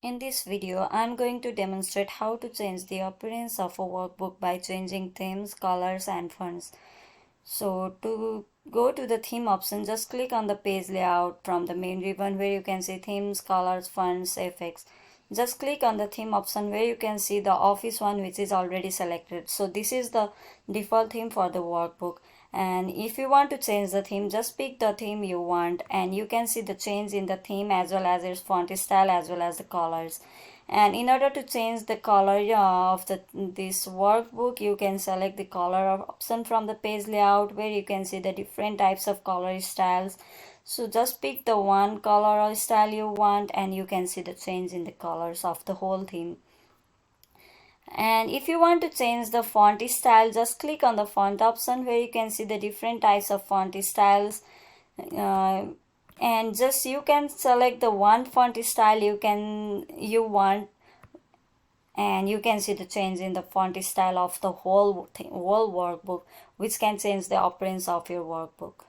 In this video, I'm going to demonstrate how to change the appearance of a workbook by changing themes, colors and fonts. So to go to the theme option, just click on the page layout from the main ribbon where you can see themes, colors, fonts, effects. Just click on the theme option where you can see the office one which is already selected. So this is the default theme for the workbook. And if you want to change the theme, just pick the theme you want and you can see the change in the theme as well as its font style as well as the colors. And in order to change the color of this workbook, you can select the color option from the page layout where you can see the different types of color styles. So just pick the one color or style you want and you can see the change in the colors of the whole theme. And if you want to change the font style, just click on the font option where you can see the different types of font styles. And just you can select the one font style you want, and you can see the change in the font style of the whole workbook, which can change the appearance of your workbook.